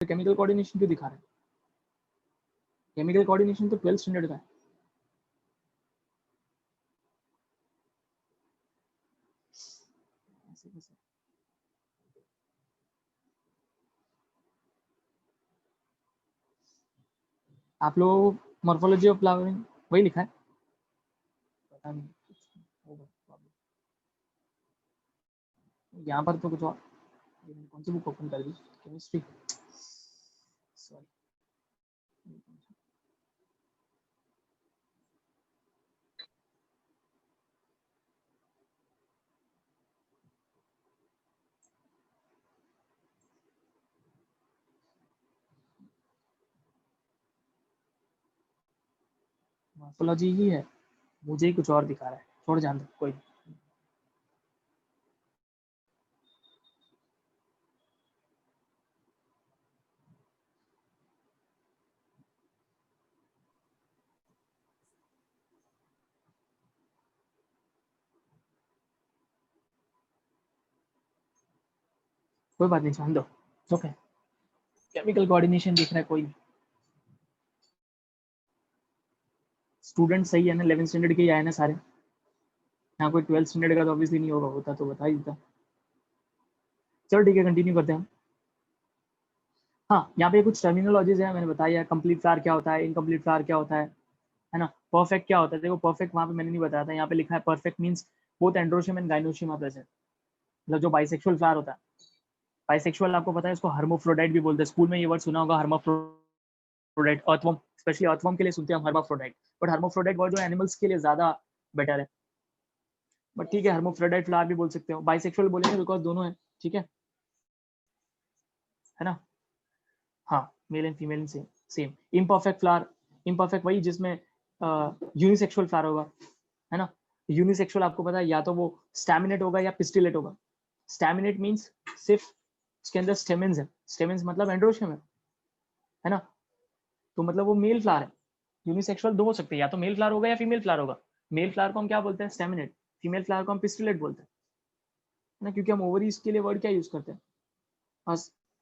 तो chemical coordination क्यों दिखा रहे हैं? केमिकल कोऑर्डिनेशन तो 12th स्टैंडर्ड का है। आप लोग मॉर्फोलॉजी ऑफ फ्लावरिंग वही लिखा है, पता नहीं यहाँ पर तो कुछ और। कौन सी बुक ओपन कर दी? Chemistry, sorry. मॉर्फोलॉजी ही है, मुझे ही कुछ और दिखा रहा है। छोड़ जान दो, कोई कोई बात नहीं, जान दो। ओके, केमिकल कोऑर्डिनेशन दिख रहा है कोई नहीं। स्टूडेंट सही है ना, 11th स्टैंडर्ड के ही आए ना सारे। यहाँ कोई 12th स्टैंडर्ड का तो ऑब्वियसली नहीं होगा, होता तो बता ही देता। चलो ठीक है, कंटिन्यू करते हैं। हाँ, यहाँ पे कुछ टर्मिनोलॉजीज है, मैंने बताया। कंप्लीट फ्लावर क्या होता है, इनकम्प्लीट फ्लावर क्या होता है ना। परफेक्ट क्या होता है? देखो, परफेक्ट वहाँ पे मैंने नहीं बताया था, यहाँ पे लिखा है perfect means both androecium and gynoecium are present. मतलब जो बाइसेक्सुअल फ्लावर होता है, बाइसेक्सुअल आपको पता है, इसको हर्माफ्रोडाइट भी बोलते हैं। स्कूल में ये वर्ड सुना होगा, हर्माफ्रोडाइट। अर्थवर्म, स्पेशली अर्थवर्म के लिए सुनते हैं हम हर्माफ्रोडाइट, बट हर्माफ्रोडाइट वर्ड जो एनिमल्स के लिए ज्यादा बेटर है। बट ठीक है, हर्माफ्रोडाइट फ्लावर भी बोल सकते हो। बाइसेक्सुअल बोलेंगे बिकॉज दोनों है, ठीक है ना। हाँ, mail and female same same. Imperfect flower, imperfect वही जिसमें यूनिसेक्सुअल फ्लावर होगा, है ना। यूनिसेक्सुअल आपको पता है, या तो वो स्टैमिनेट होगा या पिस्टिलेट होगा। स्टैमिनेट मीन्स सिर्फ उसके अंदर स्टेमेंस है, स्टेमेंस मतलब एंड्रोशियम है ना। तो मतलब वो मेल फ्लावर है। यूनिसेक्सुअल दो हो सकते हैं, या तो मेल फ्लावर होगा या फीमेल फ्लावर होगा। मेल फ्लावर को हम क्या बोलते हैं? स्टैमिनेट। फीमेल फ्लावर को हम पिस्टिलेट बोलते हैं, है ना, क्योंकि हम ओवरीज के लिए वर्ड क्या यूज करते हैं?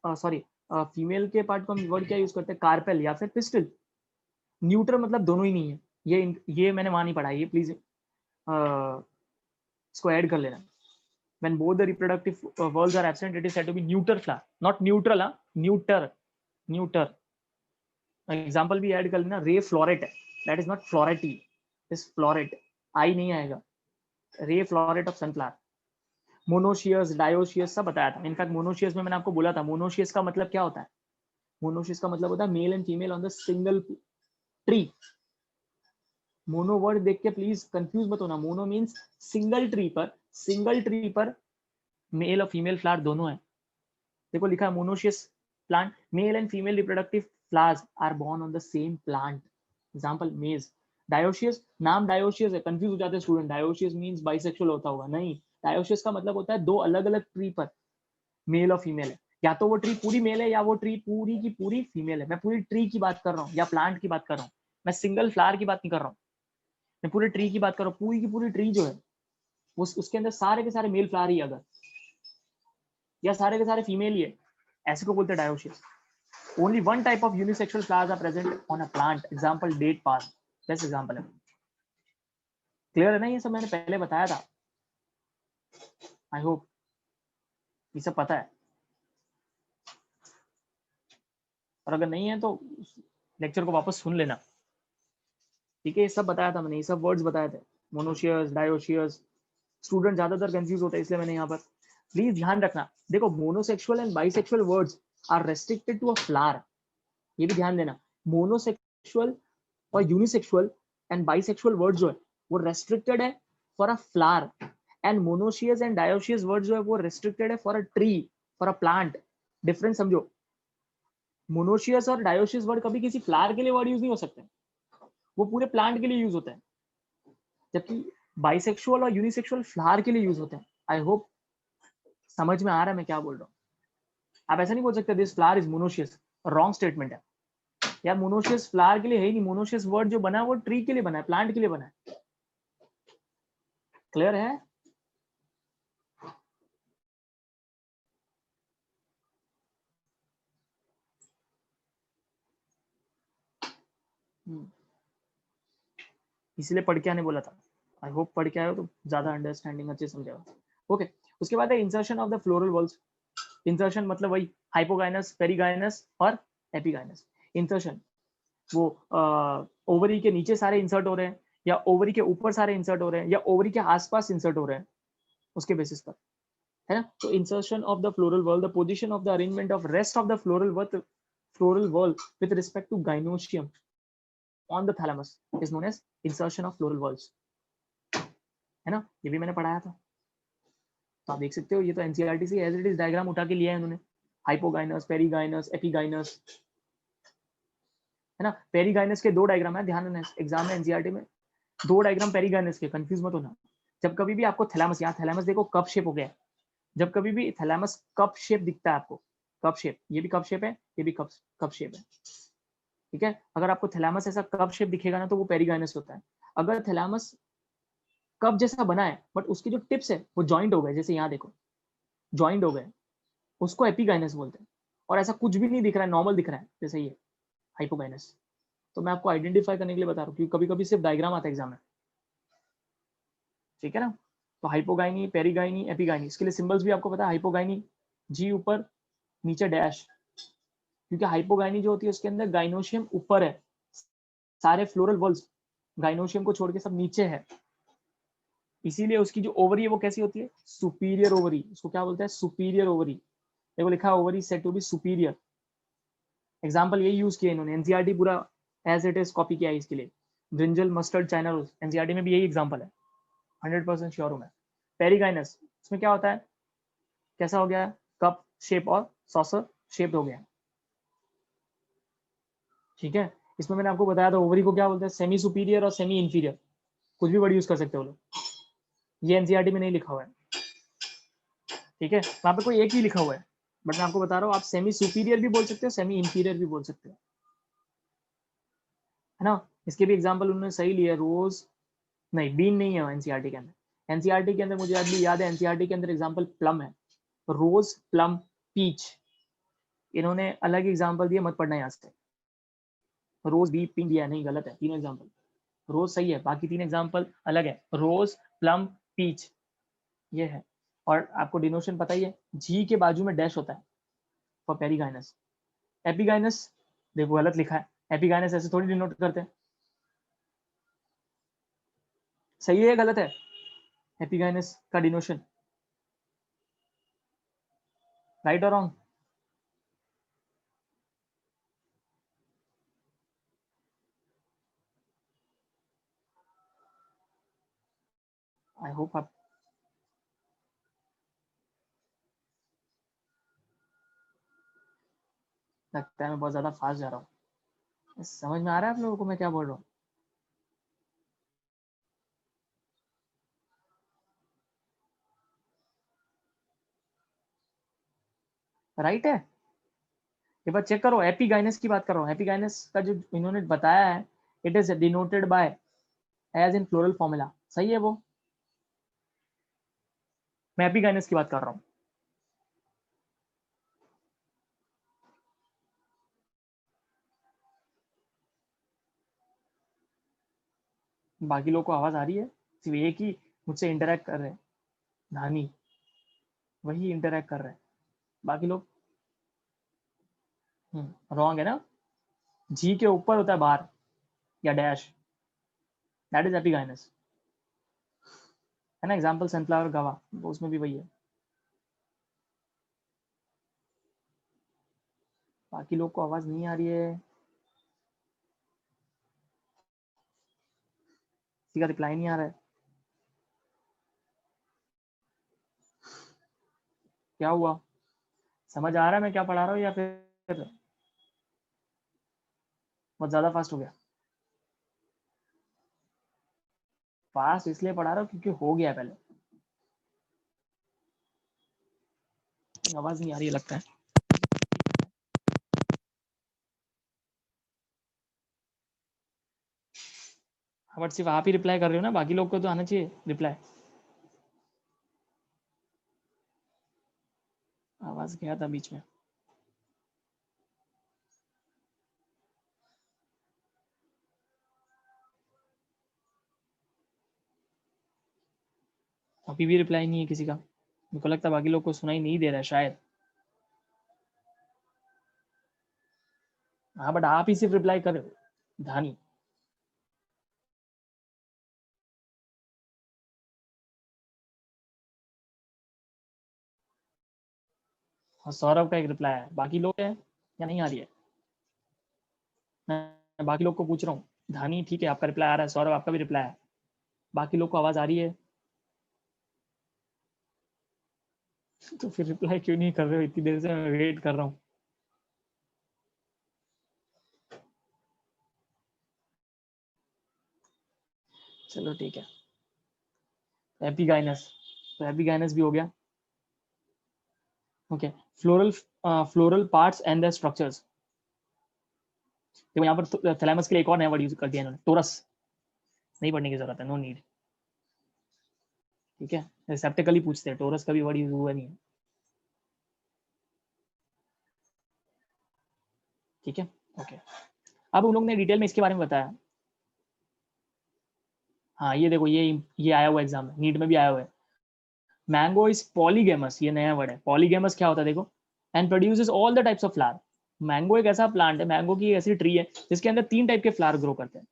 सॉरी, फीमेल के पार्ट को हम वर्ड क्या यूज करते हैं? कार्पेल या फिर पिस्टिल। न्यूट्रल मतलब दोनों ही नहीं है। ये मैंने वहां नहीं पढ़ा, ये प्लीज इसको ऐड कर लेना। when both the reproductive valves are absent, it is said to be neuter flower, not neutral, neuter. Example भी ऐड कर लेना, रे फ्लोरेट है, that is not floretty, is floret, I नहीं आएगा। Ray floret of sunflower. Monoecious, dioecious सब बताया था। In fact monoecious में मैंने आपको बोला था, मोनोशियस का मतलब क्या होता है? मोनोशियस का मतलब होता है male and female on the single tree. Mono word देख के प्लीज कंफ्यूज मत होना। मोनो मीन्स सिंगल ट्री पर, सिंगल ट्री पर मेल और फीमेल फ्लावर दोनों है। देखो लिखा है monoecious plant, male and female reproductive flowers are borne on the same plant. Example maize. Dioecious, नाम डायोशियस है, कंफ्यूज हो जाते हैं स्टूडेंट, डायोशियस मींस बाइसेक्सुअल होता होगा, नहीं। डायोशियस का मतलब होता है दो अलग अलग ट्री पर मेल और फीमेल है। या तो वो ट्री पूरी मेल है या वो ट्री पूरी की पूरी फीमेल है। मैं पूरी ट्री की बात कर रहा हूँ या प्लांट की बात कर रहा हूँ, मैं सिंगल फ्लावर की बात नहीं कर रहा हूँ। मैं पूरे ट्री की बात कर रहा हूँ। पूरी की पूरी ट्री जो है उसके अंदर सारे के सारे मेल फ्लावर ही अगर, या सारे के सारे फीमेल ही है, ऐसे को बोलते हैं dioecious. Only one type of unisexual flowers are present on a plant. Example, date palm. Best example है। क्लियर है ना? ये सब मैंने पहले बताया था, आई होप ये सब पता है। और अगर नहीं है तो लेक्चर को वापस सुन लेना, ठीक है। ये सब बताया था मैंने, ये सब वर्ड्स बताए थे, मोनोशियस, डायोशियस। स्टूडेंट ज्यादातर कंफ्यूज होता है, इसलिए मैंने यहाँ पर प्लीज ध्यान रखना। देखो, monosexual and bisexual words are restricted to a flower, ये भी ध्यान देना। मोनोसेक्सुअल और यूनिसेक्सुअल एंड बाइसेक्सुअल वर्ड जो है वो रेस्ट्रिक्टेड है for a flower, and monoecious and dioecious word जो है वो रेस्ट्रिक्टेड है for a tree, for a plant. Difference समझो। मोनोशियस और डायोशियस वर्ड कभी किसी फ्लावर के लिए वर्ड यूज नहीं हो सकते, वो पूरे प्लांट के लिए यूज होते हैं। जबकि बाइसेक्सुअल और यूनिसेक्सुअल फ्लावर के लिए यूज होते हैं। आई होप समझ में आ रहा है मैं क्या बोल रहा हूँ। आप ऐसा नहीं बोल सकते this flower is monoecious, wrong statement है यार। मोनोशियस फ्लावर के लिए है ही नहीं, मोनोशियस वर्ड जो बना है वो ट्री के लिए बना है, प्लांट के लिए बना है। क्लियर है? इसलिए पढ़ के आने बोला था। आई होप पढ़ के आए तो ज्यादा अंडरस्टैंडिंग अच्छे समझेगा। ओके, उसके बाद है insertion of the floral walls. Insertion मतलब वही हाइपोगाइनस, पेरिगाइनस और एपिगाइनस। इंसर्शन वो ओवरी के नीचे सारे इंसर्ट हो रहे हैं, या ओवरी के ऊपर सारे इंसर्ट हो रहे हैं, या ओवरी के आसपास इंसर्ट हो रहे हैं, उसके बेसिस पर, है ना। तो insertion of the floral whorl, the position of the arrangement of rest of the floral whorl with respect to gynoecium on the thalamus is known as insertion of floral whorls, है ना। ये भी मैंने पढ़ाया था, तो आप देख सकते हो। ये तो एनसीईआरटी से एज इट इज डायग्राम उठा के लिया है उन्होंने, हाइपोगाइनस, पेरिगाइनस, एपिगाइनस, है ना। पेरिगाइनस के दो डायग्राम है, ध्यान देना एग्जाम में एनसीईआरटी में, दो डायग्राम पेरिगाइनस के, कंफ्यूज मत होना। जब कभी भी आपको थैलेमस, यहाँ थैलेमस देखो कप शेप हो गया है, जब कभी भी थैलेमस कप शेप दिखता है आपको, कप शेप, ये भी कप शेप है, ये भी कप शेप है, ठीक है। अगर आपको थैलेमस ऐसा कप शेप दिखेगा ना, तो वो पेरिगाइनस होता है। अगर थैलेमस कप जैसा बना है बट उसकी जो टिप्स है वो जॉइंट हो गए, जैसे यहाँ देखो जॉइंट हो गए, उसको एपिगाइनस बोलते हैं। और ऐसा कुछ भी नहीं दिख रहा है, नॉर्मल दिख रहा है, जैसे ये हाइपोगाइनस। तो मैं आपको आइडेंटिफाई करने के लिए बता रहा हूँ, क्योंकि कभी कभी सिर्फ डायग्राम आता है एग्जाम में, ठीक है ना। तो हाइपोगाइनी, पेरिगाइनी, एपिगाइनी, इसके लिए सिंबल्स भी आपको पता है। हाइपोगाइनी जी ऊपर, नीचे डैश, क्योंकि हाइपोगाइनी जो होती है उसके अंदर गाइनोशियम ऊपर है, सारे फ्लोरल वॉल्स गाइनोशियम को छोड़ के सब नीचे है, इसीलिए उसकी जो ओवरी है वो कैसी होती है, सुपीरियर ओवरी। उसको क्या बोलते हैं, सुपीरियर ओवरी। देखो लिखा है ovary said to be superior. Example यही यूज किया इन्होंने, एनसीईआरटी पूरा एज इट इज कॉपी किया है इसके लिए। Brinjal, mustard, China rose, NCERT में भी यही एग्जाम्पल है, 100% श्योर हूं मैं। पेरिगाइनस, इसमें क्या होता है, कैसा हो गया, कप शेप और सॉसर शेप्ड हो गया, ठीक है। इसमें मैंने आपको बताया था ओवरी को क्या बोलते हैं, सेमी सुपीरियर और सेमी इंफीरियर, कुछ भी वर्ड यूज कर सकते हो लोग, ये एनसीईआरटी में नहीं लिखा हुआ है, ठीक है। वहां पे कोई एक ही लिखा हुआ है, बट मैं आपको बता रहा हूँ, आप सेमी सुपीरियर भी बोल सकते हो, सेमी इंफीरियर भी बोल सकते हो, है ना। इसके भी एग्जाम्पल उन्होंने सही लिया, रोज नहीं, बीन नहीं है एनसीईआरटी के अंदर। एनसीईआरटी के अंदर मुझे अभी याद है, एनसीईआरटी के अंदर एग्जाम्पल प्लम है, रोज, प्लम, पीच, इन्होंने अलग एग्जाम्पल दिए, मत पढ़ना यहाँ से। रोज बी पिंक दिया नहीं, गलत है, तीनों एग्जाम्पल। रोज सही है, बाकी तीन एग्जाम्पल अलग है, रोज, प्लम, पीच, ये है। और आपको डिनोशन पता ही है, जी के बाजू में डैश होता है फॉर पेरिगाइनस। एपिगाइनस देखो गलत लिखा है, एपिगाइनस ऐसे थोड़ी डिनोट करते हैं, सही है गलत है, एपिगाइनस का डिनोशन, राइट और रॉन्ग। आई होप आप, लगता है मैं बहुत ज्यादा फास्ट जा रहा हूँ, समझ में आ रहा है आप लोगों को मैं क्या बोल रहा हूँ। राइट है, एक बार चेक करो, एपिगाइनस की बात कर रहा हूँ, एपिगाइनस का जो इन्होंने बताया है, it is denoted by as in floral formula, सही है वो, मैं एपिगाइनस की बात कर रहा हूँ। बाकी लोगों को आवाज आ रही है, सिर्फ एक ही मुझसे इंटरेक्ट कर रहे हैं, नानी, वही इंटरेक्ट कर रहे हैं, बाकी लोग रॉन्ग है ना। जी के ऊपर होता है बार या डैश, दैट इज एपिगाइनस, है ना। एग्जांपल सनफ्लावर गवा, उसमें भी वही है। बाकी लोग को आवाज नहीं आ रही है, किसी का रिप्लाई नहीं आ रहा है, क्या हुआ, समझ आ रहा है मैं क्या पढ़ा रहा हूँ, या फिर बहुत ज्यादा फास्ट हो गया। फास्ट इसलिए पढ़ा रहा हूँ क्योंकि हो गया पहले, आवाज नहीं आ रही है लगता है। बट सिर्फ आप ही रिप्लाई कर रहे हो ना, बाकी लोग को तो आना चाहिए रिप्लाई। आवाज गया था बीच में। अभी भी रिप्लाई नहीं है किसी का, मेरे को लगता है बाकी लोग को सुनाई नहीं दे रहा है शायद। हाँ बट आप ही सिर्फ रिप्लाई कर रहे हो धानी। हाँ सौरभ का एक रिप्लाई है, बाकी लोग है या नहीं आ रही है? मैं बाकी लोग को पूछ रहा हूँ। धानी ठीक है, आपका रिप्लाई आ रहा है, सौरभ आपका भी रिप्लाई है, बाकी लोग को आवाज आ रही है? तो फिर रिप्लाई क्यों नहीं कर रहे हो? इतनी देर से मैं वेट कर रहा हूँ। चलो ठीक है, हैप्पी गाइनस, तो हैप्पी गाइनस भी हो गया। Okay, floral floral parts and the structures. देखो यहाँ पर थैलेमस के लिए एक और नया वर्ड यूज कर दिया इन्होंने, टोरस। नहीं पढ़ने की जरूरत है, नो नीड। ठीक है, रिसेप्टिकली पूछते हैं, टोरस का भी वर्ड यूज हुआ नहीं है। ठीक है, ओके। अब उन लोग ने डिटेल में इसके बारे में बताया। हाँ ये देखो, ये आया हुआ एग्जाम में, नीट में भी आया हुआ है। मैंगो इज पॉलीगेमस, ये नया वर्ड है। पॉलीगेमस क्या होता है देखो, and produces all the types of flower. Mango एक ऐसा प्लांट है, मैंगो की ऐसी ट्री है जिसके अंदर 3 टाइप के फ्लावर ग्रो करते हैं।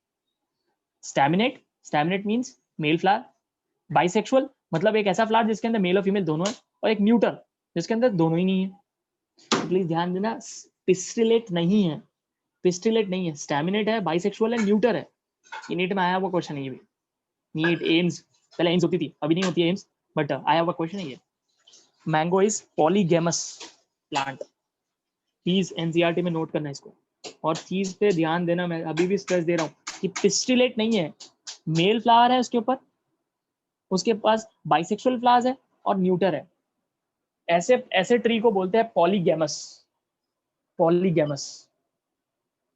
Staminate, staminate means male flower. Bisexual मतलब एक ऐसा फ्लावर जिसके अंदर मेल और फीमेल दोनों है, और एक न्यूटर जिसके अंदर दोनों ही नहीं है। तो प्लीज ध्यान देना, पिस्टिलेट नहीं है, पिस्टिलेट नहीं है, स्टैमिनेट है, बाइसेक्सुअल है, न्यूटर है। ये नीट में आया हुआ क्वेश्चन है ये भी। नीट एम्स, पहले एम्स होती थी, अभी नहीं होती है एम्स, बट आया हुआ क्वेश्चन है ये। Mango is पॉलीगेमस plant, please NCERT में नोट करना इसको। और चीज पे ध्यान देना, मैं अभी भी स्ट्रेस दे रहा हूँ कि पिस्टिलेट नहीं है, मेल फ्लावर है उसके ऊपर, उसके पास बाइसेक्सुअल फ्लावर्स है और न्यूटर है। ऐसे ऐसे ट्री को बोलते हैं पॉलीगेमस। पॉलीगेमस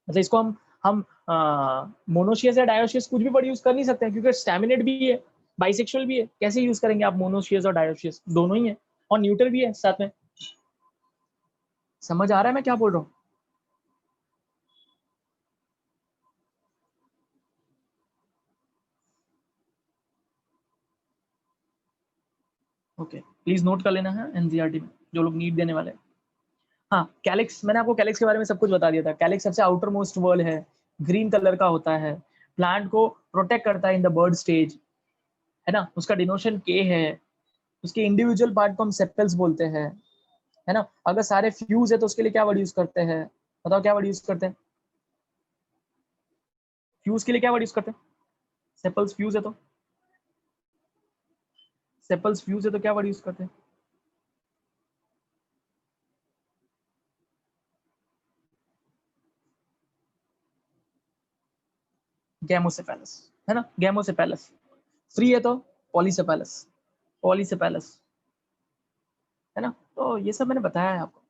मतलब इसको हम मोनोशियस या डायोशियस कुछ भी वर्ड यूज कर नहीं सकते हैं, क्योंकि स्टैमिनेट भी है, बाइसेक्सुअल भी है। कैसे यूज करेंगे आप मोनोशियस और डायोशियस? दोनों ही है, और न्यूटर भी है साथ में। समझ आ रहा है मैं क्या बोल रहा हूँ? ओके, प्लीज नोट कर लेना है एनसीईआरटी में जो लोग नीट देने वाले हैं। हाँ कैलिक्स, मैंने आपको कैलिक्स के बारे में सब कुछ बता दिया था। कैलिक्स सबसे आउटर मोस्ट वर्ल है, ग्रीन कलर का होता है, प्लांट को प्रोटेक्ट करता है इन द बर्ड स्टेज, है ना। उसका डिनोशन के है, उसके इंडिविजुअल पार्ट को हम सेपल्स बोलते हैं, है ना। अगर सारे फ्यूज है तो उसके लिए क्या वर्ड यूज करते हैं? बताओ क्या वर्ड यूज करते हैं? फ्यूज के लिए क्या वर्ड यूज करते हैं? सेपल्स फ्यूज है तो, सेपल्स फ्यूज है तो क्या वर्ड यूज करते हैं? गैमोसेफेलस, है ना, गैमोसेफेलस। फ्री है तो पॉलीसेफेलस, पॉलीसेफेलस, है ना। तो ये सब मैंने बताया है आपको,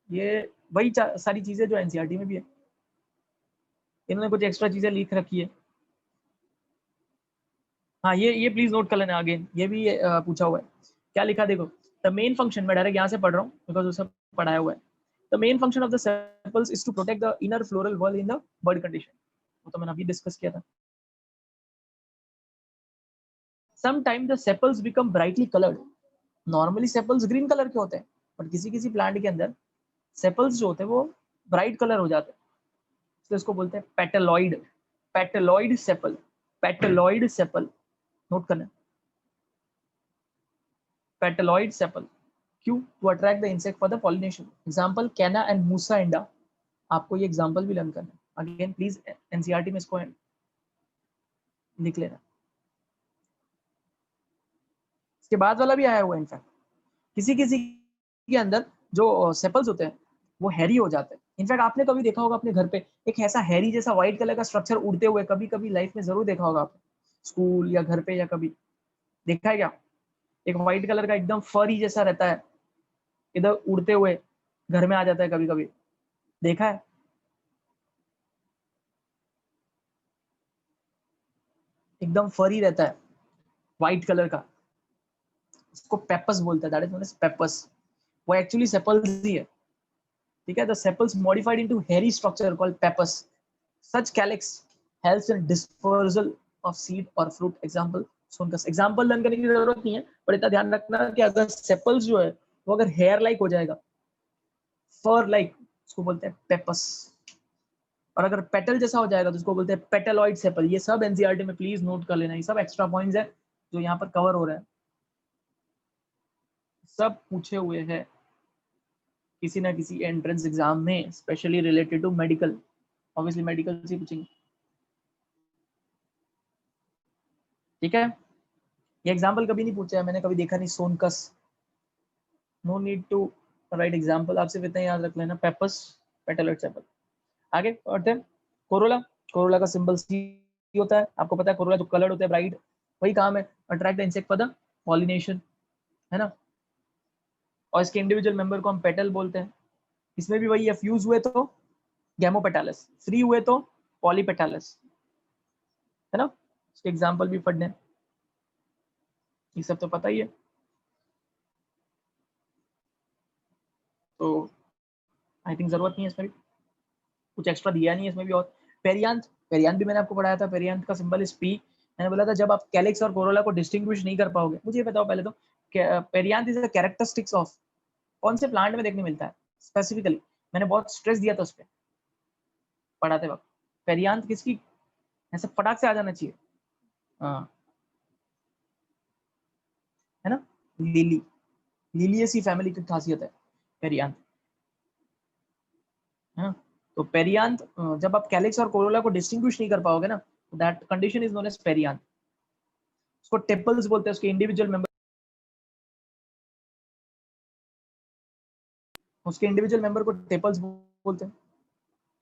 ये वही सारी चीजें जो एनसीईआरटी में भी है। इन्होंने कुछ एक्स्ट्रा चीजें लिख रखी है। हाँ ये प्लीज नोट कर लेना आगे, ये भी पूछा हुआ है। क्या लिखा देखो, द मेन फंक्शन, मैं डायरेक्ट यहाँ से पढ़ रहा हूँ बिकॉज उसे पढ़ाया हुआ है। The main function of the sepals is to protect the inner floral whorl in the bud condition. वो तो मैंने अभी डिस्कस किया था। Sometime the sepals become brightly coloured. Normally sepals green colour के होते हैं, बट किसी किसी प्लांट के अंदर सेपल्स जो होते हैं वो ब्राइट कलर हो जाते हैं, तो इसको बोलते हैं petaloid, petaloid sepal, petaloid sepal. Note करना, पेटलॉइड सेपल। क्यों? To attract the insect for the pollination. Example canna and musa इंडा। आपको ये एग्जांपल भी लर्न करना है, अगेन प्लीज एनसीईआरटी में इसको लिख लेना। इसके बाद वाला भी आया हुआ है इनफैक्ट, किसी किसी के अंदर जो सेपल्स होते हैं वो हैरी हो जाते हैं। इनफैक्ट आपने कभी देखा होगा अपने घर पे एक ऐसा हैरी जैसा व्हाइट कलर का स्ट्रक्चर उड़ते हुए, कभी कभी लाइफ में जरूर देखा होगा आपने, स्कूल या घर पे, या कभी देखा है क्या? एक व्हाइट कलर का एकदम फरी जैसा रहता है, इधर उड़ते हुए घर में आ जाता है कभी कभी, देखा है? एकदम फरी रहता है, व्हाइट कलर का, इसको पेपस बोलते हैं, that is known as pappus. वो एक्चुअली सेपल्स ही है, ठीक है। The sepals modified into hairy structure called pappus. Such calyx helps in dispersal of seed or fruit, example Sonchus. Example learn करने की जरूरत नहीं है, पर इतना ध्यान रखना कि अगर सेपल्स जो है वो अगर हेयर लाइक हो जाएगा, फर लाइक, उसको बोलते हैं पेपस, और अगर पेटल जैसा हो जाएगा तो उसको बोलते हैं पेटलॉइड सेपल। ये सब एनसीईआरटी में प्लीज नोट कर लेना, ये सब एक्स्ट्रा पॉइंट्स है जो यहाँ पर कवर हो रहा है, सब पूछे हुए हैं किसी ना किसी एंट्रेंस एग्जाम में, specially related to medical. Obviously medical से पूछेंगे, ठीक है। ये एग्जाम्पल कभी नहीं पूछा है मैंने, कभी देखा नहीं। Sonchus, no need to write example, आप सिर्फ इतना याद रख लेना, पेपस, पेटलॉइड सेपल। आगे बढ़ते हैं। कोरोला, कोरोला का सिंबल सी होता है, आपको पता है। कोरोला जो कलर होता है ब्राइट, वही काम है, attract the insect for the pollination, है ना। और इसके इंडिविजुअल मेंबर को हम पेटल बोलते हैं। इसमें भी वही है, फ्यूज हुए तो गैमोपेटालस, फ्री हुए तो पॉलीपेटालस, है ना। इसके एग्जाम्पल भी पढ़ने, ये सब तो पता ही है। तो आई थिंक जरूरत नहीं है इसमें भी, कुछ एक्स्ट्रा दिया नहीं है इसमें भी। और पेरियांथ, पेरियांथ भी मैंने आपको पढ़ाया था। पेरियांथ का सिंबल इज पी। मैंने बोला था जब आप कैलिक्स और कोरोला को डिस्टिंग्विश नहीं कर पाओगे, मुझे ये बताओ पहले तो, perianth is a characteristics of, कौन से प्लांट में देखने मिलता है स्पेसिफिकली, मैंने बहुत स्ट्रेस दिया था उस पर पढ़ाते वक्त। पेरियांथ किसकी, ऐसे फटाक से आ जाना चाहिए, हाँ, है ना, लिली, लिलियसी फैमिली की खासियत है पेरियांथ, है ना। तो पेरियांथ, जब आप कैलिक्स और कोरोला को डिस्टिंग्विश नहीं कर पाओगे ना, that condition is known as perianth. उसको टेपल्स बोलते हैं, उसके इंडिविजुअल मेंबर, उसके इंडिविजुअल मेंबर को टेपल्स बोलते हैं,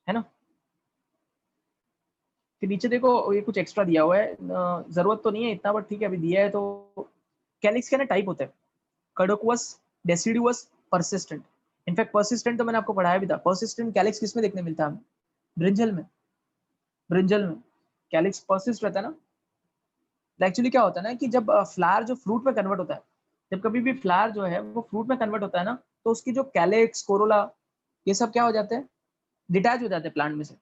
है ना। फिर नीचे देखो, ये कुछ एक्स्ट्रा दिया हुआ है, जरूरत तो नहीं है इतना, बट ठीक है अभी दिया है तो। कैलिक्स के ना टाइप होते हैं, कड़ोकुअस, डेसिडुअस, परसिस्टेंट। इनफैक्ट परसिस्टेंट तो मैंने आपको पढ़ाया भी था। परसिस्टेंट कैलिक्स किस में देखने मिलता है हमें, ब्रिंजल में, ब्रिंजल में कैलिक्स परसिस्ट रहता है ना। एक्चुअली क्या होता है ना कि जब फ्लावर जो फ्रूट में कन्वर्ट होता है, जब कभी भी फ्लावर जो है वो फ्रूट में कन्वर्ट होता है ना, तो उसकी जो कैलिक्स, कोरोला, ये सब क्या हो जाते हैं, डिटैच हो जाते हैं प्लांट में से,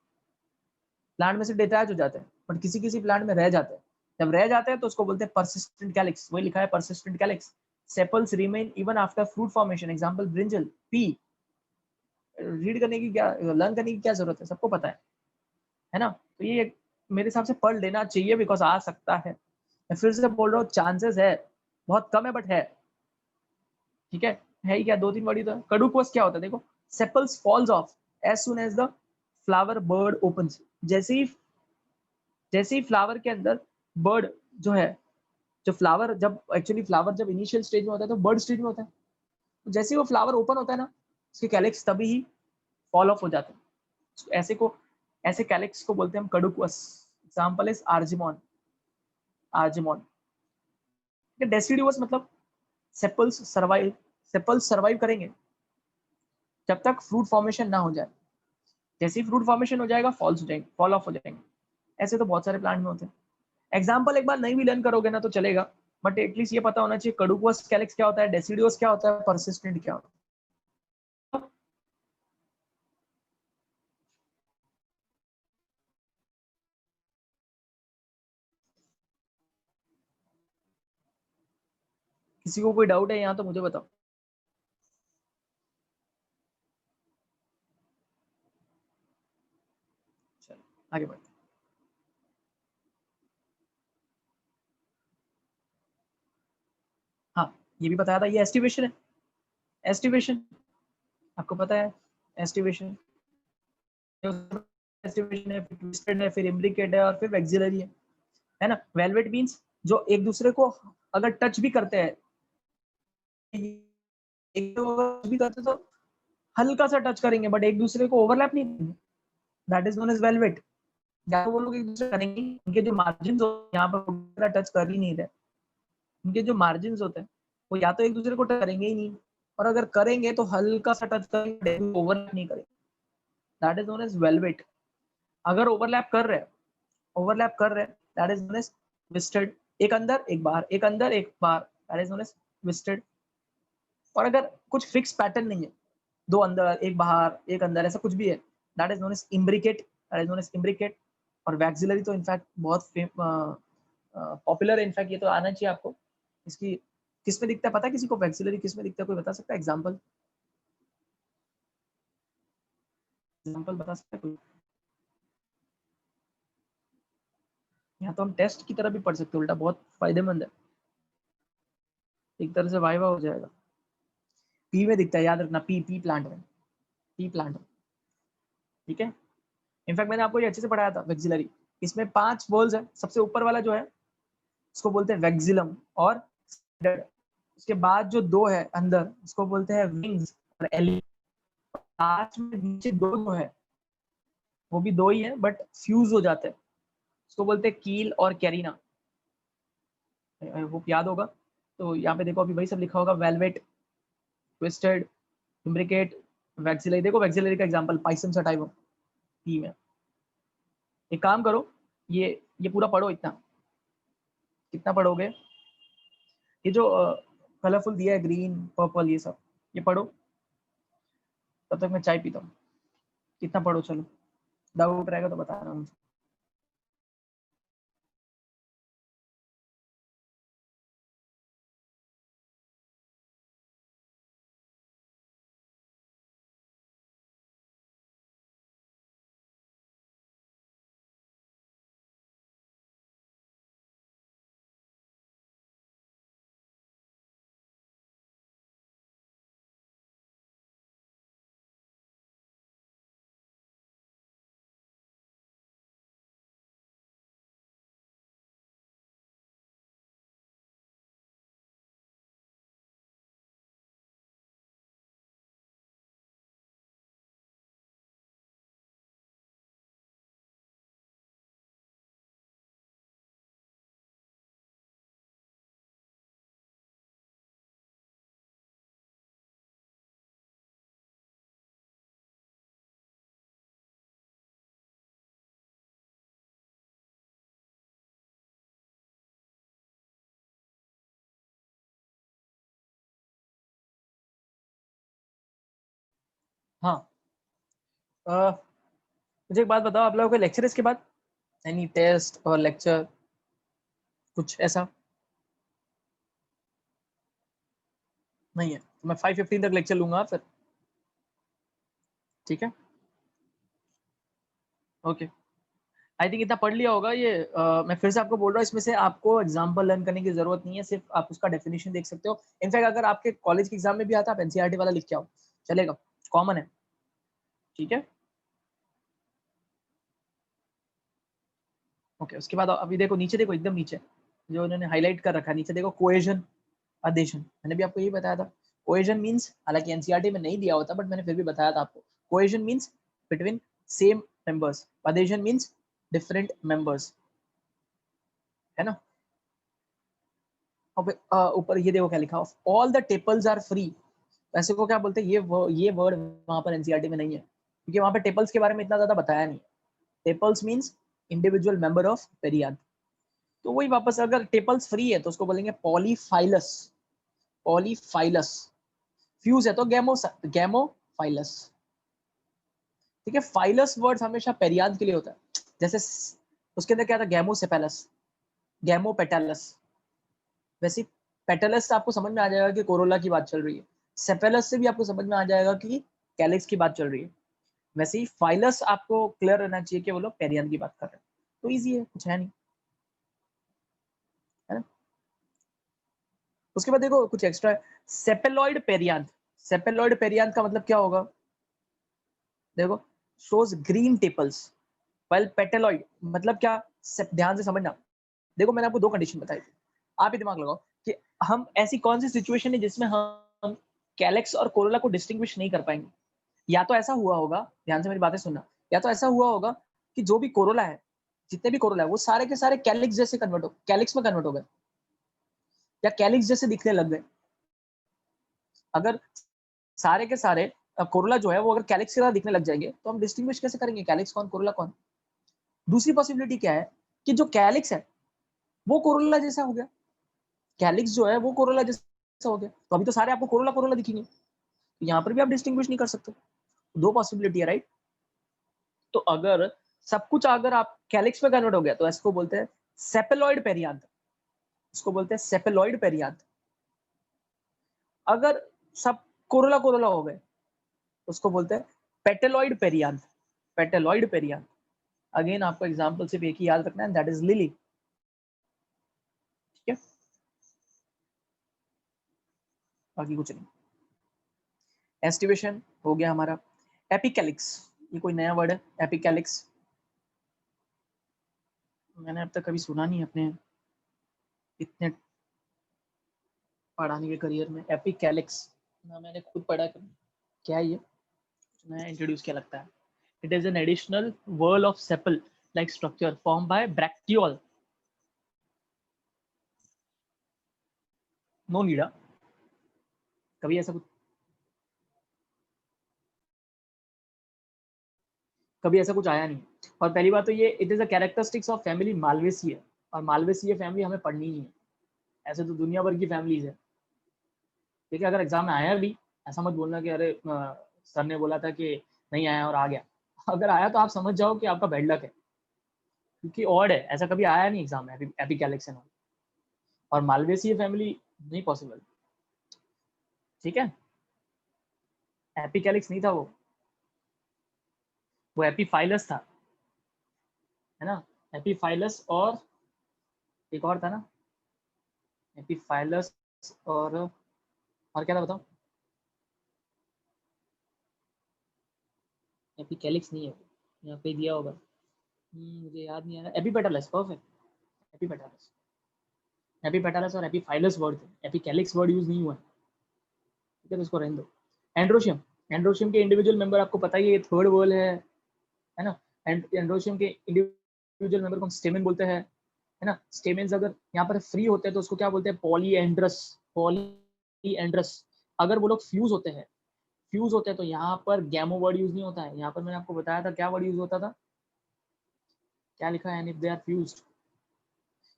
प्लांट में से डिटैच हो जाते हैं, बट किसी किसी प्लांट में रह जाते हैं। जब रह जाते हैं तो उसको बोलते हैं परसिस्टेंट कैलिक्स, वही लिखा है persistent calyx. Sepals remain even after fruit formation, example brinjal, P. Read करने की क्या, लर्न करने की क्या जरूरत है, सबको पता है ना। तो ये मेरे हिसाब से पढ़ लेना चाहिए, बिकॉज आ सकता है। मैं फिर से बोल रहा हूँ, चांसेस है, बहुत कम है बट है, ठीक है ही क्या, दो तीन वर्ड तो है। कड़ूकोस क्या होता है देखो, sepals falls off as soon as the flower bud opens. जैसे ही फ्लावर के अंदर बर्ड जो है, जो फ्लावर जब एक्चुअली फ्लावर जब इनिशियल स्टेज में होता है तो बर्ड स्टेज में होता है, तो जैसे ही वो फ्लावर ओपन होता है ना, उसके कैलिक्स तभी ही फॉल ऑफ हो जाते हैं। ऐसे कैलिक्स को बोलते हैं हम caducous. Example is argemone, argemone. Deciduous मतलब सेपल्स सर्वाइव करेंगे जब तक फ्रूट फॉर्मेशन ना हो जाए। जैसे ही फ्रूट फॉर्मेशन हो जाएगा, फॉल्स हो जाएंगे, फॉल ऑफ हो जाएंगे। ऐसे तो बहुत सारे प्लांट में होते हैं। एग्जाम्पल एक बार नहीं भी लर्न करोगे ना तो चलेगा, बट एटलीस्ट ये पता होना चाहिए कड़ूकुअस कैलिक्स क्या होता है, डेसिडुअस क्या होता है, परसिस्टेंट क्या होता है। किसी को कोई डाउट है यहाँ तो मुझे बताओ। चलो आगे बढ़ते। हाँ, ये भी बताया था, ये एस्टिवेशन है। एस्टिवेशन आपको पता है, एस्टिवेशन, एस्टिवेशन है, फिर ट्विस्टेड है, फिर इम्ब्रिकेट है, और फिर एक्सिलरी है ना। वेलवेट मींस जो एक दूसरे को अगर टच भी करते हैं, एक भी करते तो हल्का सा टच करेंगे, बट एक दूसरे को ओवरलैप नहीं करेंगे, that is known as valvate. या तो वो लोग एक दूसरे करेंगे, उनके जो मार्जिन यहाँ पर टच कर ही नहीं रहे, उनके जो मार्जिन होते हैं वो या तो एक दूसरे को टच करेंगे ही नहीं, और अगर करेंगे तो हल्का सा टच करेंगे, ओवरलैप नहीं करेंगे, that is known as valvate. अगर ओवरलैप कर रहे हैं, ओवरलैप कर रहे हैं, that is known as twisted. एक अंदर एक बाहर, एक अंदर एक बाहर, that is known as twisted. और अगर कुछ फिक्स पैटर्न नहीं है, दो अंदर एक बाहर एक अंदर, ऐसा कुछ भी है, that is known as imbricate, that is known as imbricate. और वैक्सिलरी तो इनफैक्ट बहुत पॉपुलर है, इनफैक्ट ये तो आना चाहिए आपको। इसकी किस में दिखता है पता है किसी को? वैक्सिलरी किस में दिखता है, कोई बता सकता है? एग्जांपल बता सकता है कोई? यहाँ तो हम टेस्ट की तरह भी पढ़ सकते हैं, उल्टा बहुत फायदेमंद है, एक तरह से वाइवा हो जाएगा। पी में दिखता है, याद रखना, पी प्लांट में, पी प्लांट में, ठीक है। इनफैक्ट मैंने आपको ये अच्छे से पढ़ाया था वैक्सिलरी। इसमें 5 वॉल्स है, सबसे ऊपर वाला जो है उसको बोलते हैं वैक्सिलम और उसके बाद जो 2 है अंदर उसको बोलते हैं विंग्स और एली। लास्ट में नीचे 2 जो है वो भी 2 ही है बट फ्यूज हो जाते हैं, उसको बोलते हैं कील और कैरिना। वो याद होगा। तो यहाँ पे देखो अभी वही सब लिखा होगा, वेलवेट, ट्विस्टेड, इम्ब्रिकेट, वैक्सिलरी। देखो वैक्सिलरी का एग्जांपल पाइसम सटाइवम पी में। एक काम करो, ये पूरा पढ़ो। इतना कितना पढ़ोगे? ये जो कलरफुल दिया है, ग्रीन पर्पल, ये सब ये पढ़ो, तब तक मैं चाय पीता हूँ। कितना पढ़ो, चलो डाउट रहेगा तो बताना मुझे। हाँ, मुझे एक बात बताओ, आप लोगों को लेक्चर इसके बाद एनी टेस्ट और लेक्चर कुछ ऐसा नहीं है? तो मैं 5:15 तक लेक्चर लूंगा फिर, ठीक है। ओके, आई थिंक इतना पढ़ लिया होगा ये। मैं फिर से आपको बोल रहा हूँ, इसमें से आपको एग्जाम्पल लर्न करने की जरूरत नहीं है, सिर्फ आप उसका डेफिनेशन देख सकते हो। इनफैक्ट अगर आपके कॉलेज के एग्जाम में भी आता, आप एनसीईआरटी वाला लिख के आओ, चलेगा, कॉमन है, ठीक है। ओके, उसके बाद अभी देखो नीचे, देखो एकदम नीचे जो उन्होंने हाईलाइट कर रखा है, नीचे देखो कोएजन, अडेशन। मैंने भी आपको यही बताया था। कोएजन मींस, हालांकि एनसीईआरटी में नहीं दिया होता बट मैंने फिर भी बताया था आपको, cohesion means between same members, adhesion means different members, है ना। ऊपर ये देखो क्या लिखा, all the tepals are free. ऐसे को क्या बोलते हैं, ये वर्ड वहां पर एनसीईआरटी में नहीं है, क्योंकि वहां पर टेपल्स के बारे में इतना ज्यादा बताया नहीं। Tepals means individual member of perianth. तो वही वापस, अगर टेपल्स फ्री है तो उसको बोलेंगे पॉलीफाइलस, पॉलीफाइलस। फ्यूज है तो गैमोफाइलस, ठीक है। फाइलस वर्ड हमेशा पेरियाद के लिए होता है। जैसे उसके अंदर क्या था, गैमोसेपेलस, गैमोपेटलस। वैसे पेटलस से आपको समझ में आ जाएगा कि कोरोला की बात चल रही है, सेपेलस से भी आपको समझ में आ जाएगा कि कैलिक्स की बात चल रही है। वैसे ही फाइलस आपको क्लियर रहना चाहिए कि वो लोग पेरियाद की बात कर रहे हैं। तो इजी है, कुछ है नहीं, है ना। उसके बाद देखो कुछ एक्स्ट्रा है, सेपेलॉइड पेरियाद। सेपेलॉइड पेरियाद का मतलब क्या होगा, देखो, शोज ग्रीन टेपल्स, वेल पेटेलॉइड मतलब क्या, ध्यान से समझना। देखो मैंने आपको 2 कंडीशन बताई थी, आप ही दिमाग लगाओ कि हम ऐसी कौन सी सिचुएशन है जिसमें हम कैलेक्स और कोरोला को डिस्टिंग्विश नहीं कर पाएंगे। या तो ऐसा हुआ होगा, ध्यान से मेरी बातें सुनना, या तो ऐसा हुआ होगा कि जो भी कोरोला है, जितने भी कोरोला है, वो सारे के सारे कैलिक्स जैसे कन्वर्ट हो, कैलिक्स में कन्वर्ट हो गए, या कैलिक्स जैसे दिखने लग गए। अगर सारे के सारे कोरोला जो है वो अगर कैलिक्स की तरह दिखने लग जाएंगे तो हम डिस्टिंग्विश कैसे करेंगे कैलिक्स कौन, कोरोला कौन। दूसरी पॉसिबिलिटी क्या है कि जो कैलिक्स है वो कोरोला जैसा हो गया, कैलिक्स जो है वो कोरोला जैसा हो गया, तो अभी तो सारे आपको कोरोला कोरोला दिखेंगे, तो यहाँ पर भी आप डिस्टिंग्विश नहीं कर सकते। 2 पॉसिबिलिटी है, राइट। तो अगर सब कुछ अगर आप कैलिक्स में कन्वर्ट हो गया तो इसको बोलते हैं सेपेलॉइड पेरियांथ, इसको बोलते हैं सेपेलॉइड पेरियांथ। अगर सब कोरोला कोरोला हो गए उसको बोलते हैं पेटेलॉइड पेरियांथ, पेटेलॉइड पेरियांथ। अगेन आपको एग्जांपल सिर्फ एक ही याद रखना है, दैट इज लिली। ठीक है, बाकी कुछ नहीं। एस्टिवेशन हो गया हमारा। एपिकैलिक्स, ये कोई नया वर्ड है एपिकैलिक्स, मैंने अब तक कभी सुना नहीं अपने इतने पढ़ाने के करियर में। एपिकैलिक्स ना मैंने खुद पढ़ा, क्या है ये, नया इंट्रोड्यूस किया लगता है। It is an additional whorl of sepal like structure form by bracteole. No need, कभी ऐसा कुछ, कभी ऐसा कुछ आया नहीं। और पहली बात तो ये it is a characteristics of family Malvaceae है, और मालवेसी फैमिली हमें पढ़नी नहीं है। ऐसे तो दुनिया भर की फैमिलीज है। ठीक है, अगर एग्जाम में आया भी, ऐसा मत बोलना कि अरे सर ने बोला था कि नहीं आया और आ गया। अगर आया तो आप समझ जाओ कि आपका बैड लक है, क्योंकि ऑड है, ऐसा कभी आया नहीं एग्जाम में एपिकैलिक्स एंड और मालवेसी फैमिली नहीं पॉसिबल। ठीक है, एपिकैलिक्स नहीं था वो एपीफाइलस था, है ना। एपीफाइलस और एक और था ना, एपीफाइलस और क्या था बताओ। एपिकैलिक्स नहीं है, यहाँ पे दिया होगा, मुझे याद नहीं आ रहा। Epipetalous, perfect, epipetalous. एपीपेटालस और एपीफाइलस वर्ड थे, एपिकैलिक्स वर्ड यूज नहीं हुआ है। ठीक है, तो इसको रहने दो। एंड्रोशियम, एंड्रोशियम के इंडिविजुअल मेंबर आपको पता ही है, थर्ड वर्ल है ना। एंड्रोशियम के इंडिविजुअल मेंबर को हम स्टेमेन बोलते हैं, है ना। स्टेमेन्स अगर यहाँ पर फ्री होते हैं तो उसको क्या बोलते हैं, पॉलीएंड्रस, पॉलीएंड्रस। अगर वो लोग फ्यूज होते हैं, फ्यूज होते हैं तो यहाँ पर गैमो वर्ड यूज नहीं होता है। यहाँ पर मैंने आपको बताया था क्या वर्ड यूज होता था, क्या लिखा है, if they are fused,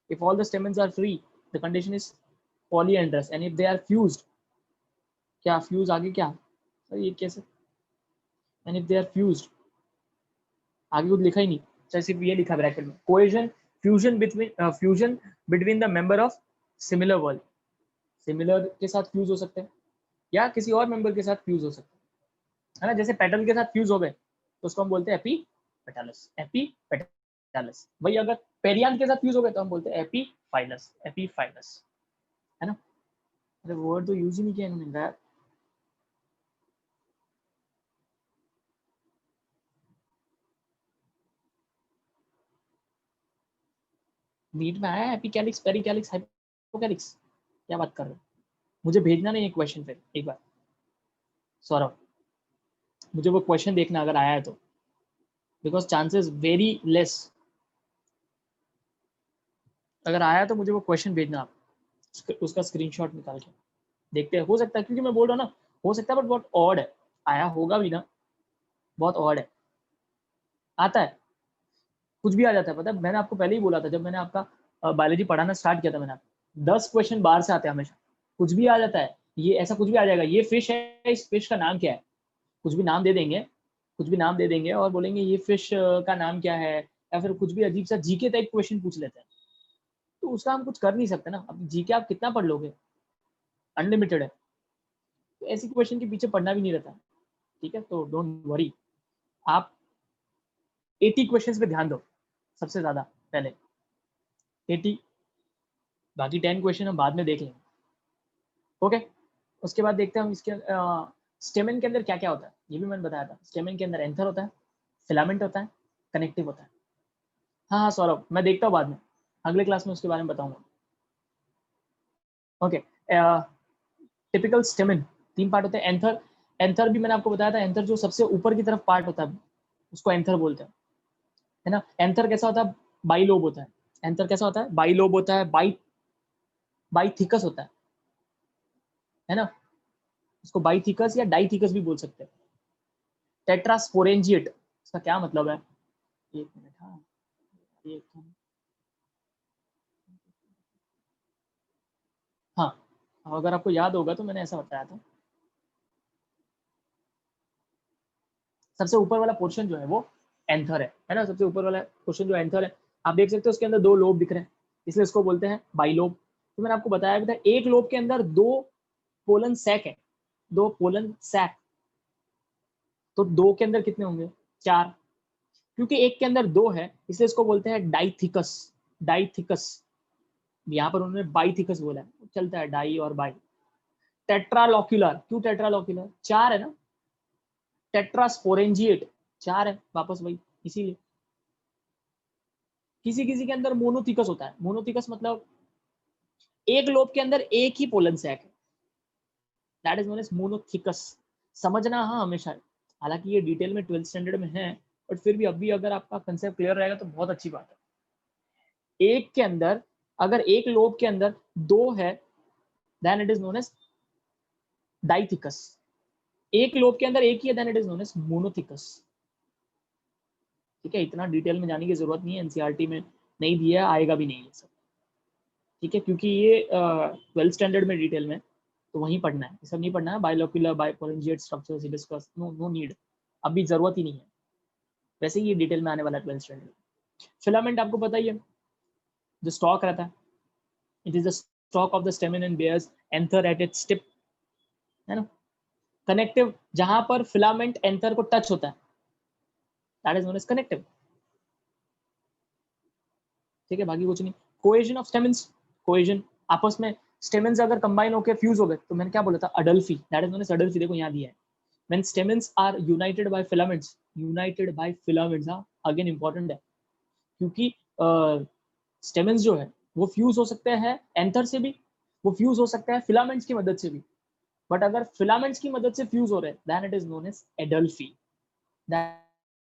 if all the stamens are free the condition is polyandrous and if they are fused, क्या फ्यूज आगे क्या, सर ये कैसे, and if they are fused, आगे कुछ लिखा ही नहीं, चाहे सिर्फ ये लिखा ब्रैकेट में, cohesion fusion between the member of similar whorl, similar के साथ फ्यूज हो सकते हैं या किसी और मेंबर के साथ फ्यूज हो सकते हैं, है ना। जैसे पेटल के साथ फ्यूज हो गए तो उसको हम बोलते हैं एपी पेटालस, एपी पेटालस। वही अगर पेरियांथ के साथ फ्यूज हो गए तो हम बोलते हैं एपी फाइलस, एपी फाइलस, है ना। अरे वर्ड तो यूज ही नहीं किया इन्होंने यार। नीट में आया एपिकैलिक्स, पेरिकैलिक्स, हाइपोकैलिक्स, क्या बात कर रहे हो। मुझे भेजना नहीं है क्वेश्चन फिर एक बार सौरभ, मुझे वो क्वेश्चन देखना अगर आया है तो, बिकॉज चांसेस वेरी लेस। अगर आया तो मुझे वो क्वेश्चन भेजना आप, उसका स्क्रीनशॉट निकाल के देखते हैं। हो सकता है, क्योंकि मैं बोल रहा हूँ ना, हो सकता है बट बहुत ऑड है, आया होगा भी ना, बहुत ऑड है। आता है, कुछ भी आ जाता है। पता है, मैंने आपको पहले ही बोला था, जब मैंने आपका बायोलॉजी पढ़ाना स्टार्ट किया था, मैंने आपको 10 क्वेश्चन बाहर से आते हैं हमेशा, कुछ भी आ जाता है। ये ऐसा कुछ भी आ जाएगा, ये फिश है, इस फिश का नाम क्या है, कुछ भी नाम दे देंगे, कुछ भी नाम दे देंगे और बोलेंगे ये फिश का नाम क्या है, या फिर कुछ भी अजीब सा जीके टाइप क्वेश्चन पूछ लेते हैं। तो उसका हम कुछ कर नहीं सकते ना, अब जीके आप कितना पढ़ लोगे, अनलिमिटेड है। तो ऐसी क्वेश्चन के पीछे पढ़ना भी नहीं रहता। ठीक है, तो डोंट वरी, आप 80 क्वेश्चंस पे ध्यान दो सबसे ज्यादा पहले, 80, बाकी 10 क्वेश्चन हम बाद में देख लेंगे। ओके, उसके बाद देखते हैं हम इसके स्टेमेन के अंदर क्या क्या होता है, ये भी मैंने बताया था। स्टेमेन के अंदर एंथर होता है, फिलामेंट होता है, कनेक्टिव होता है। हाँ हाँ सौरभ, मैं देखता हूँ बाद में, अगले क्लास में उसके बारे में बताऊंगा। ओके, टिपिकल स्टेमेन 3 पार्ट होते हैं। एंथर, एंथर भी मैंने आपको बताया था, एंथर जो सबसे ऊपर की तरफ पार्ट होता है उसको एंथर बोलते हैं, है ना। एंथर कैसा होता है, बाई लोब होता है। एंथर कैसा होता है, बाई लोब होता है, बाई थिकस होता है ना। उसको बाई थिकस या डाई थिकस भी बोल सकते हैं। टेट्रास्पोरेंजिएट, इसका क्या मतलब है, एक मिनट, हाँ एक, हाँ अगर आपको याद होगा तो मैंने ऐसा बताया था, सबसे ऊपर वाला पोर्शन जो है वो एंथर है ना। सबसे ऊपर वाला पोर्शन जो एंथर है, आप देख सकते हो उसके अंदर 2 लोब दिख रहे हैं, इसलिए इसको बोलते हैं बाइलोब। तो मैंने आपको बताया भी था एक लोब के अंदर 2 पोलन सैक है, 2 पोलन सैक, तो 2 के अंदर कितने होंगे? 4। क्योंकि एक के अंदर 2 है इसलिए इसको बोलते हैं डाइथिकस। डाइथिकस, यहाँ पर उन्होंने बाइथिकस बोला है, चलता है डाई और बाई। टेट्रालोक्युलर, क्यों टेट्रालोक्युलर? 4 है ना। टेट्रास्पोरेंजिएट, 4 है वापस वही, इसीलिए। किसी किसी के अंदर मोनोथिकस होता है। मोनोथिकस मतलब एक लोब के अंदर एक ही पोलन सैक है, that is known as monothecous. समझना हाँ हमेशा, हालांकि ये डिटेल में 12th स्टैंडर्ड में है, बट फिर भी अभी अगर आपका कंसेप्ट क्लियर रहेगा तो बहुत अच्छी बात है। एक के अंदर, अगर एक लोब के अंदर 2 है then it is known as dithecous. एक लोब के अंदर एक ही है then it is known as monothecous. ठीक है, इतना डिटेल में जाने की जरूरत नहीं है, एनसीईआरटी में नहीं दिया, आएगा भी नहीं ये सब। ठीक है, क्योंकि ये 12th स्टैंडर्ड में डिटेल में, तो वहीं पढ़ना है, ये सब नहीं पढ़ना है। बायोलॉक्यूलर बायोपोरेंजिएट स्ट्रक्चर्स डिस्कस, नो नीड, अभी जरूरत ही नहीं है। वैसे ही ये डिटेल में आने वाला है 12th स्टैंडर्ड। फिलामेंट आपको पता ही है, जो स्टॉक रहता है, it is the stalk of the stamen and bears anther at its tip, है ना। कनेक्टिव, जहां पर फिलामेंट एंथर को टच होता है, that is known as connective. ठीक है, बाकी कुछ नहीं। कोहेजन ऑफ स्टेमन्स, कोहेजन, आपस में स्टेमन्स अगर कंबाइन होकर फ्यूज हो गए, तो मैंने क्या बोला था? Adelphy, that is known as adelphy. देखो यहाँ दिया है, when stamens are united by filaments, united by filaments, हाँ अगेन इंपॉर्टेंट है, क्योंकि स्टेमन्स जो है वो फ्यूज हो सकते हैं एंथर से भी, वो फ्यूज हो सकता है फिलामेंट्स की मदद से भी, बट अगर फिलामेंट्स की मदद से फ्यूज हो रहे हैं then it is known as adelphy,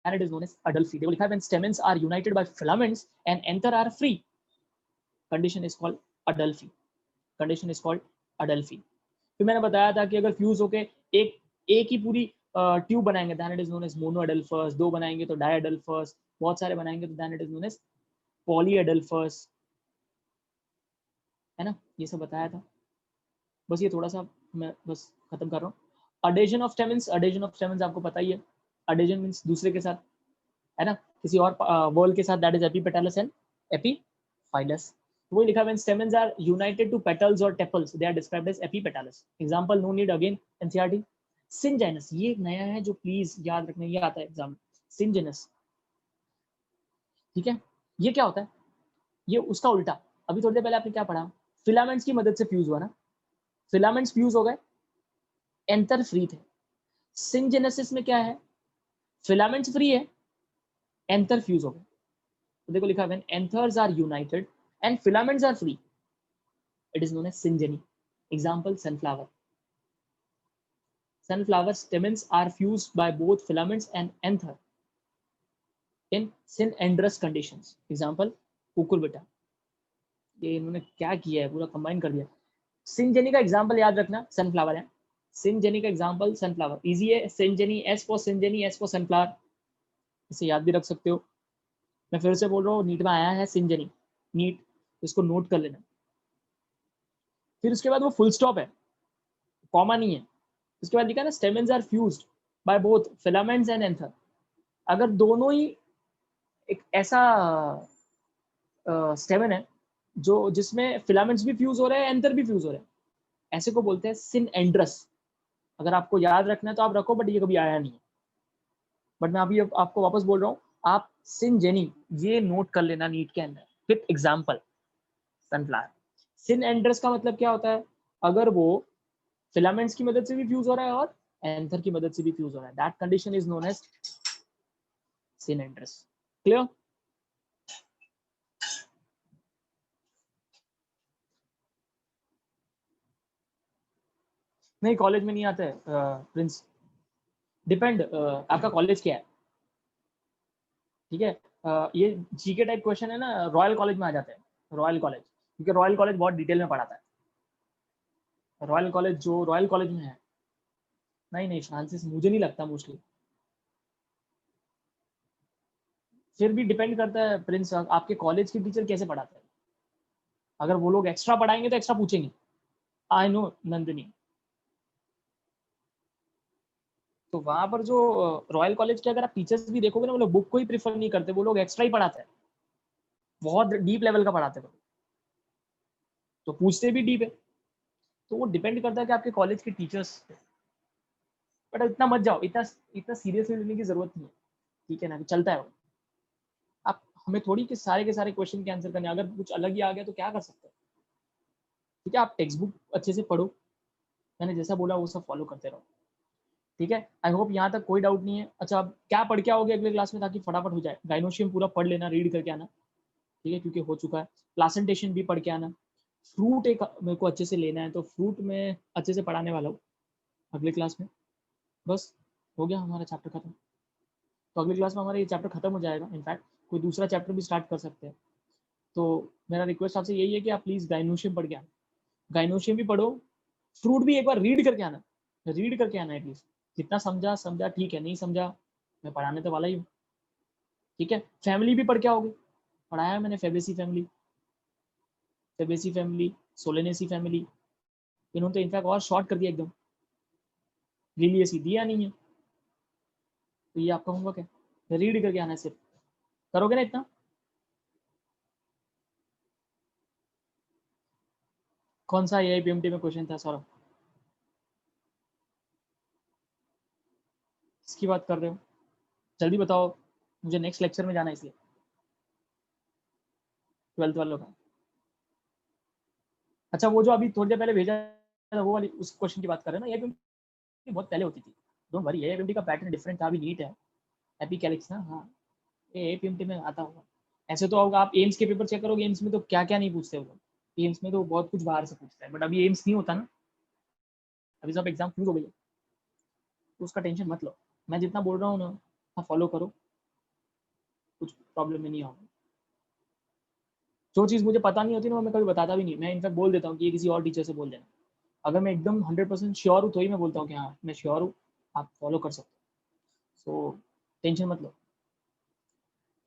then it is known as adelphi। देखो लिखा है when stamens are united by filaments and anther are free, condition is called adelphi, condition is called adelphi। फिर मैंने बताया था कि अगर फ्यूज होके एक ही पूरी ट्यूब बनाएंगे then it is known as monoadelphous, 2 बनाएंगे तो diadelphous, बहुत सारे बनाएंगे तो then it is known as polyadelphous, है ना। ये सब बताया था, बस ये थोड़ा सा मैं बस खत्म कर रहा हूँ। Adhesion of stamens, adhesion of stamens आपको पता ही है, अडेजन मीन्स दूसरे के साथ, है ना, किसी और वॉल के साथ, that is epipetalous and epiphyllous. वही लिखा when stamens are united to petals और tepals they are described as epipetalous. Example, no need again NCERT. Syngenesious, ये नया है जो प्लीज याद रखना, ये आता है एग्जाम में, सिंजेनस। ठीक है, ये क्या होता है? ये उसका उल्टा। अभी थोड़ी देर पहले आपने क्या पढ़ा? फिलामेंट्स की मदद से फ्यूज हुआ ना, फिलामेंट्स फ्यूज हो गए, एंथर फ्री थे। सिंजेनेसिस में क्या है? फिलामेंट्स फ्री है, एंथर फ्यूज हो गए। तो देखो लिखा है when anthers are united and filaments are free, it is known as syngeny। Example, sunflower, sunflower stamens are fused by both filaments and anther in synandrous conditions। Example, cucurbita। ये इन्होंने क्या किया है, पूरा कंबाइन कर दिया। सिंजेनी का एग्जांपल याद रखना, सनफ्लावर है। सिंजेनी का एग्जांपल सनफ्लावर, इजी है। Syngeny, S for syngeny, S for sunflower, इसे याद भी रख सकते हो। मैं फिर से बोल रहा हूँ, नीट में आया है सिंजेनी, नीट, इसको नोट कर लेना। फिर उसके बाद वो फुल स्टॉप है, कॉमा नहीं है। उसके बाद लिखा ना stamens are fused by both filaments and anther. अगर दोनों ही एक ऐसा स्टेमन है जो जिसमें फिलामेंट्स भी फ्यूज हो रहे हैं, एंथर भी फ्यूज हो रहे हैं, ऐसे को बोलते हैं सिनएंड्रस। अगर आपको याद रखना है तो आप रखो, बट ये कभी आया नहीं है। बट मैं अभी आपको वापस बोल रहा हूँ, आप सिनजेनी ये नोट कर लेना नीट के अंदर। फिर एग्जाम्पल, सनफ्लावर। सिनएंड्रस का मतलब क्या होता है? अगर वो फिलामेंट्स की मदद से भी फ्यूज हो रहा है और एंथर की मदद से भी फ्यूज हो रहा है, that condition is known as synandrous. Clear? नहीं, कॉलेज में नहीं आते प्रिंस, डिपेंड आपका कॉलेज क्या है। ठीक है, ये जीके टाइप क्वेश्चन है ना, रॉयल कॉलेज में आ जाते हैं। रॉयल कॉलेज, क्योंकि रॉयल कॉलेज बहुत डिटेल में पढ़ाता है। रॉयल कॉलेज, जो रॉयल कॉलेज में है, नहीं नहीं फ्रांसिस मुझे नहीं लगता मोस्टली। फिर भी डिपेंड करता है प्रिंस, आपके कॉलेज के टीचर कैसे पढ़ाते हैं। अगर वो लोग एक्स्ट्रा पढ़ाएंगे तो एक्स्ट्रा पूछेंगे। आई नो नंदिनी, तो वहां पर जो रॉयल कॉलेज के अगर आप टीचर्स भी देखोगे ना, वो लोग बुक को ही प्रीफर नहीं करते, वो लोग एक्स्ट्रा ही पढ़ाते हैं। बहुत डीप लेवल का पढ़ाते हो तो पूछते भी डीप है। तो वो डिपेंड करता है कि आपके कॉलेज के टीचर्स, बट इतना मत जाओ, इतना इतना सीरियसली लेने की जरूरत नहीं है, ठीक है ना, चलता है वो। आप हमें थोड़ी के सारे क्वेश्चन के आंसर करने, अगर कुछ अलग ही आ गया तो क्या कर सकते हैं। ठीक है, आप टेक्स्ट बुक अच्छे से पढ़ो, मैंने जैसा बोला वो सब फॉलो करते रहो। ठीक है, आई होप यहाँ तक कोई डाउट नहीं है। अच्छा, अब क्या पढ़ के आओगे अगले क्लास में ताकि फटाफट हो जाए? गाइनोशियम पूरा पढ़ लेना, रीड करके आना, ठीक है, क्योंकि हो चुका है। प्लासेंटेशन भी पढ़ के आना। फ्रूट एक मेरे को अच्छे से लेना है, तो फ्रूट में अच्छे से पढ़ाने वाला हूँ अगले क्लास में। बस हो गया हमारा चैप्टर खत्म। तो अगली क्लास में हमारा ये चैप्टर खत्म हो जाएगा। इनफैक्ट कोई दूसरा चैप्टर भी स्टार्ट कर सकते हैं। तो मेरा रिक्वेस्ट आपसे यही है कि आप प्लीज़ गाइनोशियम पढ़ के आना, गाइनोशियम भी पढ़ो, फ्रूट भी एक बार रीड करके आना, रीड करके आना एटलीस्ट। जितना समझा समझा, ठीक है, नहीं समझा मैं पढ़ाने तो वाला ही हूँ। ठीक है, फैमिली भी पढ़ के आओगे, पढ़ाया है मैंने, Fabaceae family, Fabaceae family, Solanaceae family, इन्होंने तो इनफैक्ट और शॉर्ट कर दिया एकदम, लिलियसी दिया नहीं है। तो ये आपका होमवर्क है, रीड करके आना है सिर्फ। करोगे ना इतना? कौन सा एआईपीएमटी में क्वेश्चन था सौरभ? किसकी बात कर रहे हो? जल्दी बताओ, मुझे नेक्स्ट लेक्चर में जाना है इसलिए। 12th वालों का। अच्छा, वो जो अभी थोड़ी देर पहले भेजा था वो वाली उस क्वेश्चन की बात कर रहे हैं ना? एआईपीएमटी बहुत पहले होती थी, डोंट वरी, एआईपीएमटी का पैटर्न डिफरेंट था, अभी नीट है, एपिकैलिक्स ना, हाँ, ये एआईपीएमटी में आता होगा। ऐसे तो आप एम्स के पेपर चेक करोगे, एम्स में तो क्या क्या नहीं पूछते हो लोग, एम्स में तो बहुत कुछ बाहर से पूछता है, बट अभी एम्स नहीं होता ना, अभी सब एग्जाम फ्री हो गई है, तो उसका टेंशन मत लो। मैं जितना बोल रहा हूँ ना, फॉलो करो, कुछ प्रॉब्लम में नहीं आओगे। जो चीज़ मुझे पता नहीं होती ना, मैं कभी बताता भी नहीं, मैं इनफैक्ट बोल देता हूँ कि ये किसी और टीचर से बोल देना। अगर मैं एकदम 100% श्योर हूँ तो ही मैं बोलता हूँ कि हाँ मैं श्योर हूँ, आप फॉलो कर सकते हो। सो टेंशन मत लो।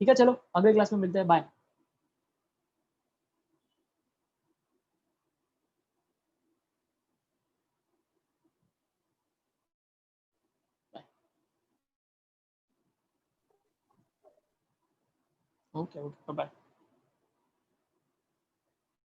ठीक है, चलो अगले क्लास में मिलते हैं, बाय। Okay okay, bye.